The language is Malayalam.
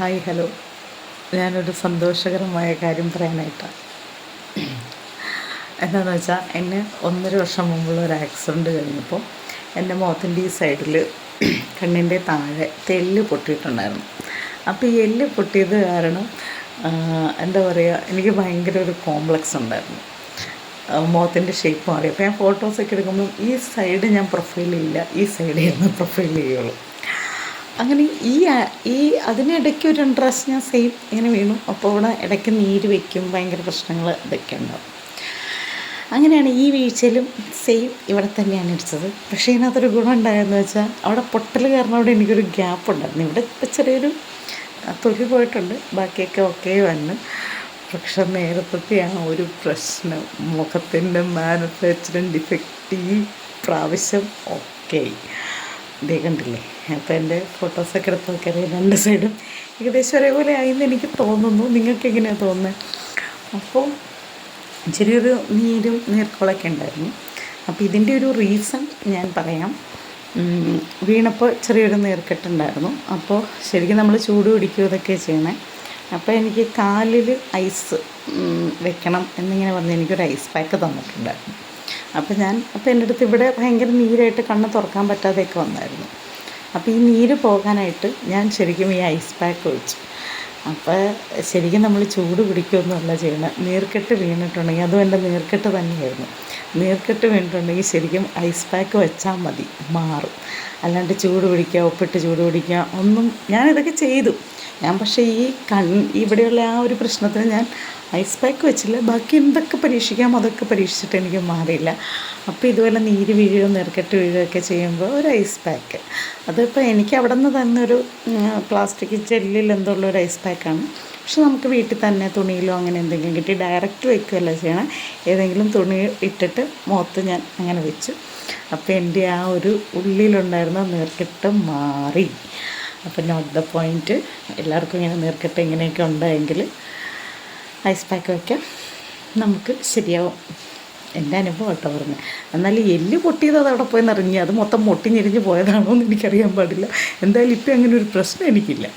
ഹായ് ഹലോ, ഞാനൊരു സന്തോഷകരമായ കാര്യം പറയാനായിട്ടാണ്. എന്താണെന്ന് വെച്ചാൽ എന്നെ 1.5 വർഷം മുമ്പുള്ള ഒരു ആക്സിഡൻറ്റ് കഴിഞ്ഞപ്പോൾ എൻ്റെ മുഖത്തിൻ്റെ ഈ സൈഡിൽ കണ്ണിൻ്റെ താഴെ തെല്ല് പൊട്ടിയിട്ടുണ്ടായിരുന്നു. അപ്പോൾ ഈ എല്ല് പൊട്ടിയത് കാരണം എന്താ പറയുക, എനിക്ക് ഭയങ്കര ഒരു കോംപ്ലക്സ് ഉണ്ടായിരുന്നു. മുഖത്തിൻ്റെ ഷേപ്പ് മാറി. അപ്പോൾ ഞാൻ ഫോട്ടോസൊക്കെ എടുക്കുമ്പോൾ ഈ സൈഡ് ഞാൻ പ്രൊഫൈൽ ചെയ്യില്ല, ഈ സൈഡിൽ നിന്ന് പ്രൊഫൈൽ ചെയ്യുള്ളൂ. അങ്ങനെ ഈ അതിനിടയ്ക്ക് ഒരു 2 പ്രാവശ്യം ഞാൻ സെയിം ഇങ്ങനെ വീണു. അപ്പോൾ ഇവിടെ ഇടയ്ക്ക് നീര് വയ്ക്കും, ഭയങ്കര പ്രശ്നങ്ങൾ ഇതൊക്കെ ഉണ്ടാവും. അങ്ങനെയാണ് ഈ വീഴ്ചയിലും സെയിം ഇവിടെ തന്നെയാണ് ഇടിച്ചത്. പക്ഷേ ഇതിനകത്തൊരു ഗുണം ഉണ്ടായെന്ന് വെച്ചാൽ അവിടെ പൊട്ടൽ കാരണം അവിടെ എനിക്കൊരു ഗ്യാപ്പ് ഉണ്ടായിരുന്നു. ഇവിടെ ഇപ്പോൾ ചെറിയൊരു തൊലി പോയിട്ടുണ്ട്, ബാക്കിയൊക്കെ ഓക്കെ വന്നു. പക്ഷെ നേരത്തെ ഒരു പ്രശ്നം, മുഖത്തിൻ്റെ മാനുഫാക്ചറിങ് ഡിഫക്റ്റ് ഈ പ്രാവശ്യം ഓക്കെ ഇതേ കണ്ടില്ലേ. അപ്പോൾ എൻ്റെ ഫോട്ടോസൊക്കെ എടുത്ത് നോക്കിയാൽ 2 സൈഡും ഏകദേശം ഒരേപോലെ ആയെന്ന് എനിക്ക് തോന്നുന്നു. നിങ്ങൾക്ക് എങ്ങനെയാണ് തോന്നുന്നത്? അപ്പോൾ ചെറിയൊരു നീരും നീർക്കോളൊക്കെ ഉണ്ടായിരുന്നു. അപ്പോൾ ഇതിൻ്റെ ഒരു റീസൺ ഞാൻ പറയാം. വീണപ്പോൾ ചെറിയൊരു നീർക്കെട്ടുണ്ടായിരുന്നു. അപ്പോൾ ശരിക്കും നമ്മൾ ചൂട് പിടിക്കുക ഇതൊക്കെ ചെയ്യണേ. അപ്പോൾ എനിക്ക് കാലിൽ ഐസ് വെക്കണം എന്നിങ്ങനെ പറഞ്ഞ് എനിക്കൊരു ഐസ് പാക്ക് തന്നിട്ടുണ്ടായിരുന്നു. അപ്പോൾ എൻ്റെ അടുത്ത് ഇവിടെ ഭയങ്കര നീരായിട്ട് കണ്ണ് തുറക്കാൻ പറ്റാതെയൊക്കെ വന്നായിരുന്നു. അപ്പോൾ ഈ നീര് പോകാനായിട്ട് ഞാൻ ശരിക്കും ഈ ഐസ് പാക്ക് ഒഴിച്ചു. അപ്പോൾ ശരിക്കും നമ്മൾ ചൂട് പിടിക്കുകയൊന്നുമല്ല ചെയ്യണം. നീർക്കെട്ട് വീണിട്ടുണ്ടെങ്കിൽ, അതും എൻ്റെ നീർക്കെട്ട് തന്നെയായിരുന്നു. നീർക്കെട്ട് വീണിട്ടുണ്ടെങ്കിൽ ശരിക്കും ഐസ് പാക്ക് വെച്ചാൽ മതി, മാറും. അല്ലാണ്ട് ചൂട് പിടിക്കുക, ഉപ്പിട്ട് ചൂട് പിടിക്കുക ഒന്നും, ഞാനിതൊക്കെ ചെയ്തു. പക്ഷേ ഈ ഇവിടെയുള്ള ആ ഒരു പ്രശ്നത്തിന് ഞാൻ ഐസ് പാക്ക് വെച്ചില്ല. ബാക്കി എന്തൊക്കെ പരീക്ഷിക്കാം അതൊക്കെ പരീക്ഷിച്ചിട്ട് എനിക്ക് മാറിയില്ല. അപ്പോൾ ഇതുപോലെ നീര് വീഴുകയോ നീർക്കെട്ട് വീഴുകയൊക്കെ ചെയ്യുമ്പോൾ ഒരു ഐസ് പാക്ക്, അതിപ്പോൾ എനിക്ക് അവിടെ നിന്ന് തന്നൊരു പ്ലാസ്റ്റിക് ജെല്ലിൽ എന്തുള്ള ഒരു ഐസ് പാക്കാണ്. പക്ഷെ നമുക്ക് വീട്ടിൽ തന്നെ തുണിയിലോ അങ്ങനെ എന്തെങ്കിലും കിട്ടി ഡയറക്റ്റ് വയ്ക്കുകയല്ല ചെയ്യണം. ഏതെങ്കിലും തുണി ഇട്ടിട്ട് മുഖത്ത് ഞാൻ അങ്ങനെ വെച്ചു. അപ്പോൾ എൻ്റെ ആ ഒരു ഉള്ളിലുണ്ടായിരുന്ന നീർക്കെട്ട് മാറി. അപ്പോൾ നോട്ട് ദ പോയിൻറ്റ്. എല്ലാവർക്കും ഇങ്ങനെ നീർക്കെട്ട് ഇങ്ങനെയൊക്കെ ഉണ്ടായെങ്കിൽ ഐസ് പാക്ക് വയ്ക്കാം, നമുക്ക് ശരിയാവും. എൻ്റെ അനുഭവം കേട്ടോ പറഞ്ഞത്. എന്നാൽ എല്ല് പൊട്ടിയത് അത് അവിടെ പോയി നിറങ്ങി, അത് മൊത്തം പൊട്ടിഞ്ഞെരിഞ്ഞ് പോയതാണോ എന്ന് എനിക്കറിയാൻ പാടില്ല. എന്തായാലും ഇപ്പം അങ്ങനെ ഒരു പ്രശ്നം എനിക്കില്ല.